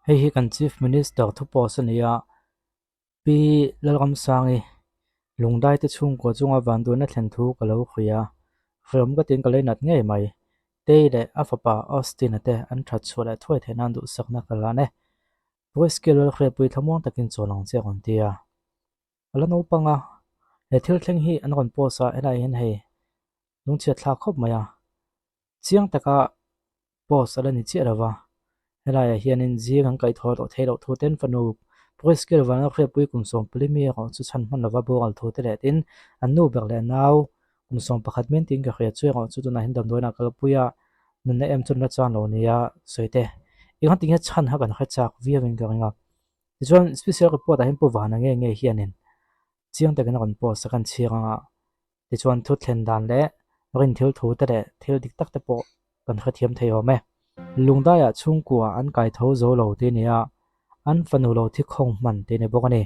hei hi kan chief minister thu pawh ania pi lalgam sangi Lungdaiah Chhungkaw chunga vantuina thlen thu ka lo khria hriam ka tin ka leinat ngei mai teile a fapa Austin ate an that chhuat a thuai thenan du sakna kala ne voice skill khre pui thamong takin cholang che kon tia ala no panga he thil thleng hi an ron posa enai hen hei lungchia thla khop maya chiang taka pos ala ni che rawa helai hianin jing an kai thor to thelo thu ten fanu voice skill van khre pui kum som plimi ro chu chan man lawa boral thu te le tin an nu ber le naw kum som pakhat men tin ka khria chu ro chu na hin dam doina kal puya nun na em chun na chan lo nia soite i han tinga chan ha kan kha chak viawin ka ringa chuan special report a hin pu wana nge hianin chiang ta kan ron post kan chianga ti chuan thu thlen dan le rin thil thu te le thil dik tak te po kan kha thiam thei home Lungdaiah Chhungkaw an kai tho zo lo ti nia an fanu lo thi khong man te ne bokani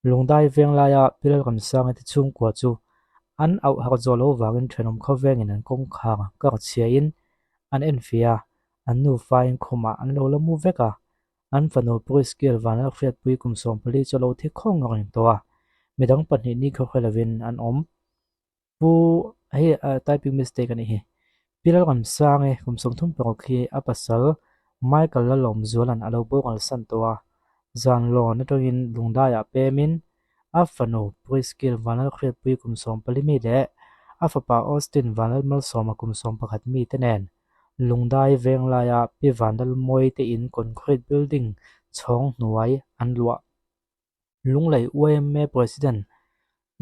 Lungdaiah venglaya pilal kam sang te Chhungkaw chu an au har zo lo wangin thenom kho vengin an kong kha ka chia in an enfia an nu fain khoma an lo lamu veka an fanu pui skill van a fiat pui kum som pali chalo thi khong ngin towa midang panni ni kho khalavin an om pu hei typing mistake ani hi pilal kam sange kum som thum pawh khi a pasal Michael la lom zualan alo bongal san towa zan lo na tongin Lungdaiah pemin a fanu pui skill van a fiat pui kum som pali mi le a fapa Austin van a mal som kum som pakhat mi tenen Lungdaiah venglaya pi vandal moi te in concrete building chhong hnuai an lua lunglei UMA president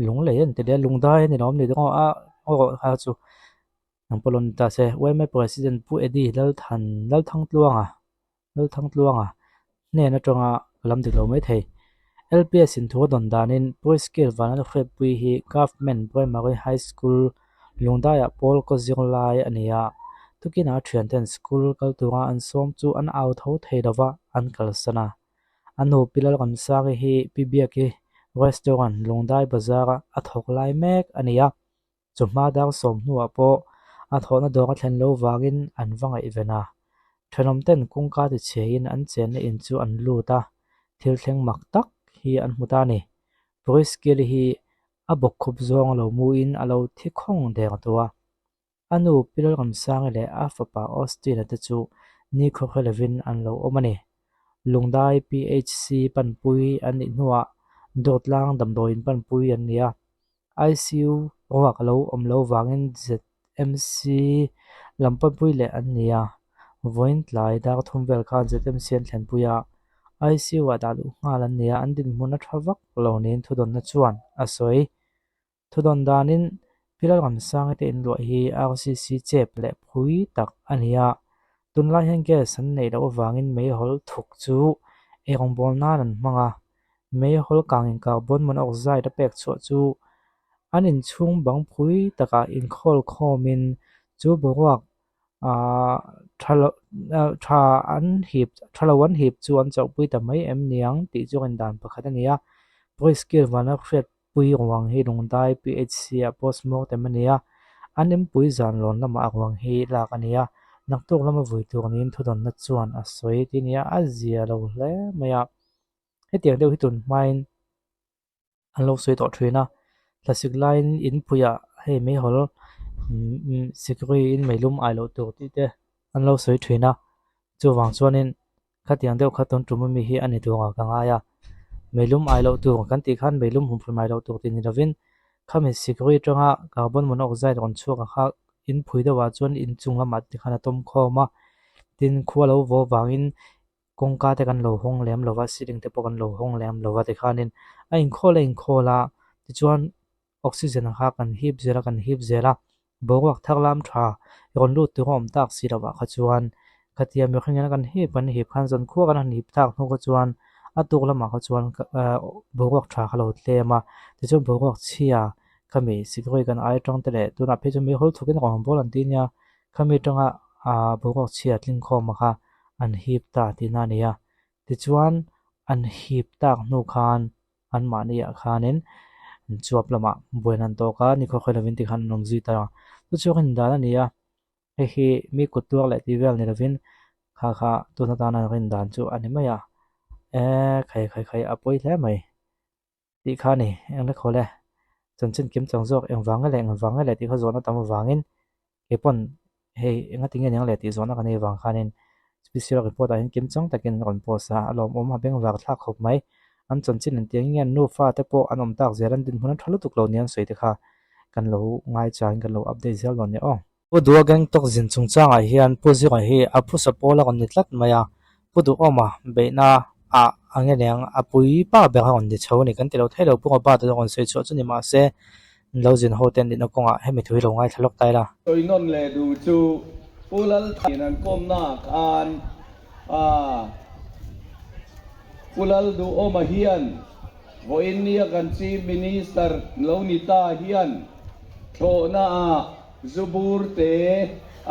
lunglei an te le Lungdaiah ni nom ni do a o ha chu ang polon ta se UMA president pu edi lal thang tluanga ne na tonga lam dik lo mai thei LPS in tho don danin pui skill van a khre pui hi government primary high school Lungdaiah pol ko zirlai ania tukina thianten school kal tunga an som chu an au tho thei dawa an kal sana anu pilal kam sagi hi pibia restaurant Lungdaiah bazar a thok lai mek ania chuma dar som nu apo a thona dora thlen lo wangin an wanga ivena thenom ten kungka ti chein an chen na in chu an luta thil thleng mak tak hi an muta ni voice skill hi a bok khup zong lo mu in alo thi khong der towa anu pilal kam sang le a fapa Austin ate chu ni kho khelevin an lo omani Lungdaiah PHC panpui an ni nuwa dotlang damdoin panpui an nia ICU rawak lo omlo wangin ZMC lampanpui le an nia voin tlai dar thumvel khan ZMC an thlen puya ICU adalu ngal an nia an din hmuna thawak lo nin thudon na chuan asoi thudon danin pilal kam sang te in lo hi RCC chep le phui tak ania tunlai hen ge san nei lo wangin mei hol thuk chu erong bol na an manga mei hol kangin carbon monoxide pek chu anin chung bang phui taka in khol khomin chu boruak a tha an hip thalawan hip chu an chau pui ta mai em niang ti chu kan dan pakhat ania voice skill wana khret pui wang hi Lungdaiah PHC a postmortem ania anem pui zan lon lama awang hi lak ania naktok lama vui tur nin thudon na chuan a soi ti nia a zia lo hle maya hetiang deuh hitun main an lo soi to thina classic line in puya hei mei hol security in meilum ai lo tur ti te an lo soi thina chu wang chuanin khatiang deuh khaton tumami hi ani tunga kanga ya meilum ai lo tur kan ti khan meilum hum phumai lo tur tin ravin khami security tanga carbon monoxide on chuka kha in phui dawa chuan in chungla mat ti khana tom khoma tin khualo vo wangin kongka te kan lo hong lem lova siling te pokan lo hong lem lova te khanin a in khola ti chuan oxygen kha kan hip zera bowak thaklam tha ron lut tu hom tak sirawa kha chuan khatia mi khangena kan hip khan zon khu kan hip tak no ko chuan atuk lama kha chuan bowak tha khalo tlema ti chu bowak chia khami sikoi kan ai tang tele tuna phe chu mi hol thukin rom bol an tinia khami tanga bowak chia tling khom kha an hip ta ti na nia ti chuan an hip tak nu khan an mania khanin chuap lama buenan to ka ni kho khoi ti khan nom zi ta chu chuan da nia he mi kutuak le ti vel ni ravin kha tu na ta na rin dan chu ani mai a khai apoi hle mai ti kha ni ang le khole chon chen kim chang jok eng wang le ti kha zona tam wangin ke pon hei enga tinge nyang le ti zona kan ei wang khanin special report a hin kim chang takin ron posa alom ha beng wak thak khop mai an chon chin an tiang yan nu fa te po anom tak zeran din hunan thalu tuk lo nian soi te kha kan lo ngai chan kan lo update zel don ne ong pu du gang tok zin chung chang a hian pu zi a hi a phu sapola kon ni tlat maya pu du oma be na a ange leng a pui pa be ha on de chho ni kan te lo thelo pu ba de on sei chu chu ni ma se lo jin ho ten din ko nga he mi thui lo ngai thalok tai la tôi non le du chu pulal thanan kom na kan pulal du oma hian voin nia kan chief minister lo ni ta hian tho na a zubur te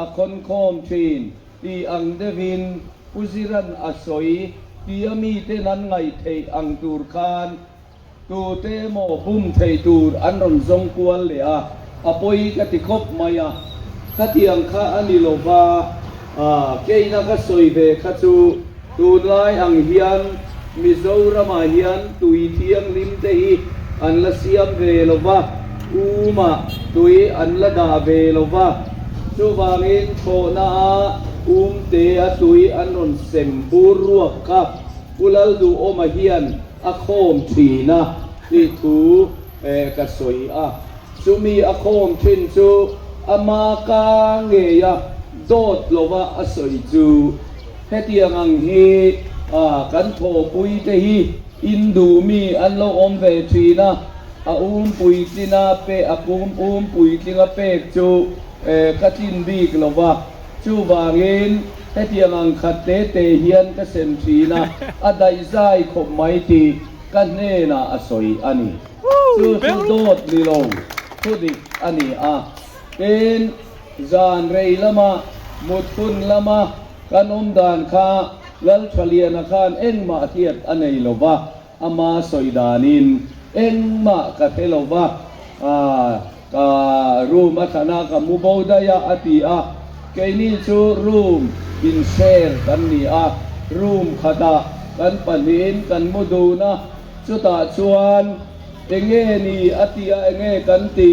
a khon khom thin ti ang devin uziran asoi ti ami te nan ngai thei ang tur khan tu te mo bum thei tur an ron zong kwal le a apoi ka ti khop maya ka tiang kha ani lova ke na ka soi ve kha chu tu lai ang hian mizoram a hian tui thiang lim te hi an la siam ve lova uma tui an la da ve lova chu wangin tho na te a tui an ron sem bur ruak ka ulal du oma hian a khom thina ti thu ka soi a sumi a khom thin chu ama ka nge ya dot lova a soi chu hetiang ang hi kan tho pui te hi indu mi an lo om ve thina a pui tina pe a pui tinga pe chu ka tin bik lova chu wangin hetiang ang khatte te hian ka sem thina a dai zai khop mai ti kan ne na a soi ani chu dot li lo chu di ani a ten zan rei lama mutun lama kanom dan kha lal thaliana khan engma thiat anei lova ama soidanin engma ka thelova ka room athana ka mubodaya atia keini chu room in share kan ni a room khada kan panin kan muduna chuta chuan enge ni atia enge kan ti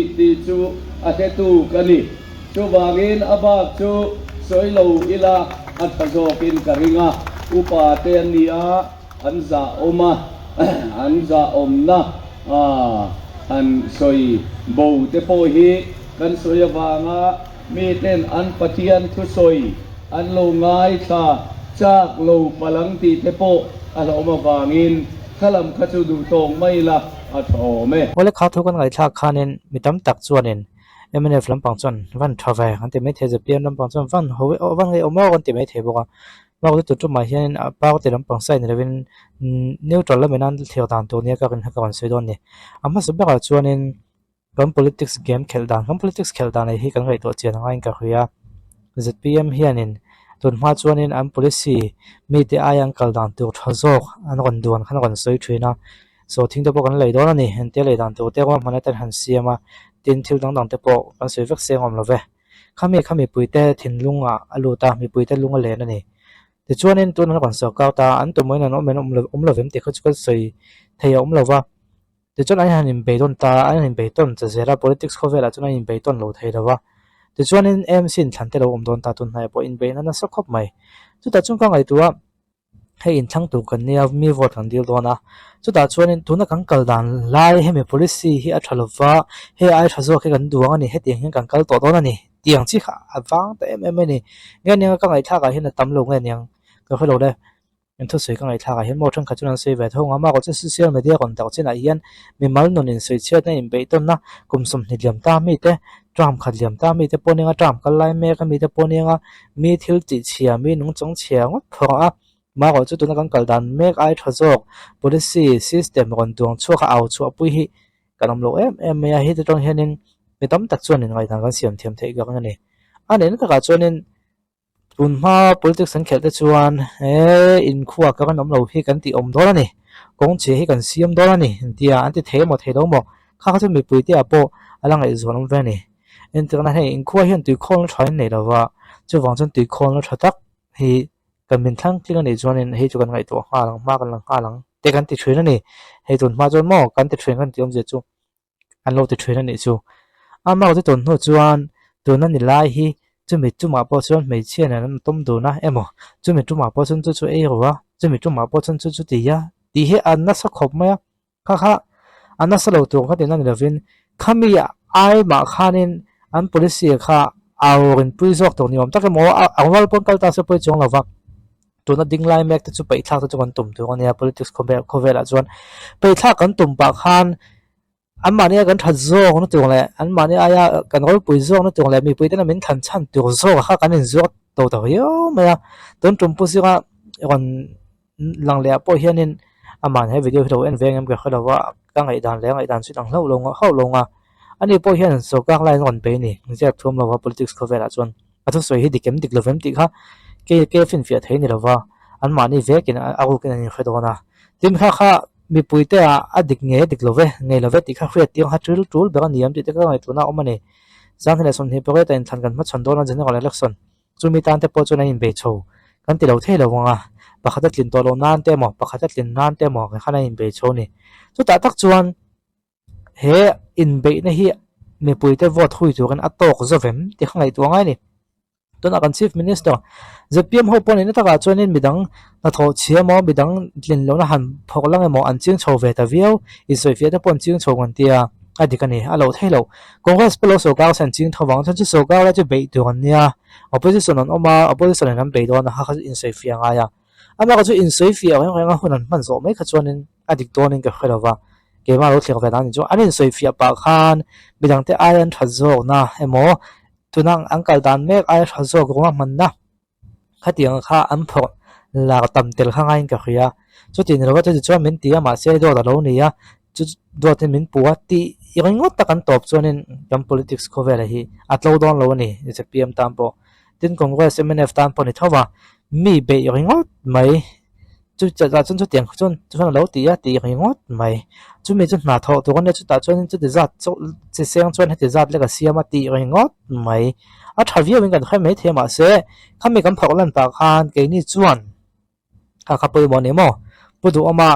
chu athetu kani chu wangin abak chu soilo ila athazokin karinga upa te ania anza oma anza omna an soi bo te po hi kan soya wanga mi ten an pathian thu soi an lo ngai tha chak lo palang ti te po ala oma wangin khalam khachu du tong mai la a thome ole kha thu kan ngai thak khanin mitam tak chuanin MNF lampang chon van thave an te me the je pian lampang chon van howe van ngai oma kan te me the boka ma ko tu ma hian pa ko te lampang sai ni levin neutral la menan theu dan to ne ka kan ha kan sei don ni amma se ba chuanin kan politics game khel dan hi kan ngai to chen ngai ka huya ZPM hianin tun ma chuanin am policy mi te ayang kal dan tu thazok an ron duan khan ron soi thina so thing te po kan lei don ani hen te lei dan tu te wa mana tan han siama tin thil dang te po kan soi vek se ngom love khami pui te thin lunga alu ta mi pui te lunga le na ni te chuanin tun kan so ka ta an tu moi na no men lo vem te kho chu soi thei lova te chuan ai han in be don ta ai han be ton cha zera politics kho vela chuan in be ton lo thei dawa te chuanin MC thlan te lo don ta tun hai po in be na sa khop mai chu ta chung ka ngai tuwa hei in thang tu kan nia mi vote kan dil dona chu ta chuanin tuna kan kal dan lai he me policy hi a thalova he ai thazo ke kan duang ani he tiang hin kan kal to don ani tiang chi kha awang te em ni nge nia ka ngai tha ka hin tam lo nge niang ka holo le en thu sei ka ngai tha ka hin mo thang kha chuan sei ve thong ama ko social media kon ta chen a hian mi mal non in sei chet na in be ton na kum som ni liam ta mi te tram khat liam ta mi te poninga tram kal lai me ka mi te poninga mi thil chi chia mi nung chong chia ngot pho a ma ko chu tuna kan kal dan mek ai thazok policy system kon tuang chu kha au chu pui hi kanam lo em me hi te tong hianin mi tam tak chuan in ngai thang kan siam thiam thei ga ngani ani na taka chuanin tun ma politics an khel te chuan in khuwa ka kan om lo hi kan ti om dor ani kong che hi kan siam dor ani tia anti thei lo mo kha chu mi pui te apo alang ai zon om ve ni en te na hei in khuwa hian tui khol thain nei lawa chu wang chun tui khol na thatak hi kan min thlang tling ani chuanin hei chu kan ngai to ma kan lang ha lang te kan ti thrin ani hei tun ma chuan mo kan ti thrin kan ti om je chu an lo ti thrin ani chu ama ko ton no chuan tun ani lai hi chumi chuma po chuan mei chian an tom du na emo chumi chuma po chun chu ei ruwa chumi chuma po chun chu ti ya ti he an na sa khop ma kha an na sa lo tu kha tin ani lovin khami ai ma khanin an policy kha awin puizok to ni om tak mo awal pon kal ta se poi chong lawak tuna ding lai mek te chu pei thak chu kan tum tu ania politics khovel a chuan pei thak kan tum pa khan an mani kan that zo no tu le an mani aya kan rol pui zo no tu le mi pui te na min than chan tu zo kha kan in zo to to yo ma ton tum pu si ga kon lang le po hianin aman he video hilo en veng em ka khalawa ka ngai dan si dang lo nga ani po hian so ka lai ngon pe ni je thum lo politics khovel a chuan athu soi hi dikem dik lovem ti kha ke fin fia thei ni lova an mani vekin agu kin ani khedona tim kha mi puite a adik nge dik love nge love ti kha khria ti ha tul be niam ti te ka ngai tuna omani sang hne son hi poke tan than kan ma chan dona general election chumi tan te po chuna in be cho kan ti lo thei lo wanga pakhat tlin to lo nan te mo pakhat tlin nan te mo khana in be cho ni chu ta tak chuan he in be na hi mi puite vote hui chu kan atok zovem ti khangai tu ngai ni ton akan chief minister zpm ho pon in taka chuanin midang na tho chiamo midang tlin lo na han phok lang emo an ching chho ve ta viau I soi fia ta pon ching chho ngan tia adikani alo thelo congress pelo so ka san ching thawang chan chu so ka la chu be tu an nia opposition on oma opposition an be don ha kha in soi fia nga ya ama ka chu in soi fia nga hunan man zo mai kha chuanin adik tonin ka khelawa ke ma ro thlek ve dan chu anin soi fia pa khan midang te iron thazo na emo tunang angkal dan mek ai thazo ko man na khatiang kha an pho la tam tel kha ngain ka khia chu tin ro chu chu min ti ma se do da lo ni ya chu do tin min puwa ti iringot ta kan top chuanin kam politics khovel hi atlo don lo ni je pm tampo tin congress mnf tampo ni thowa mi be iringot mai chu cha chun chu tiang chun chun lo ti ya ti iringot mai chu mi chu na tho to kon chu ta chuan chu de zat chu che seng chuan he zat le ka siama ti iringot mai a thavia wing kan khai mai thema se khami kam phok lan ta khan ke ni chuan kha poi mo ne mo pudu ama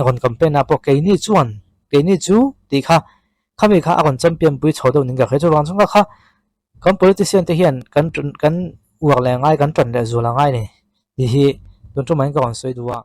kon campaign a po ke ni chuan ke ni chu ti kha khami kha akon champion pui chodo ning ka khe chu ran chung kha kam politician te hian kan uak le ngai kan tron le zu la ngai ni hi don chu mai ka on soi duwa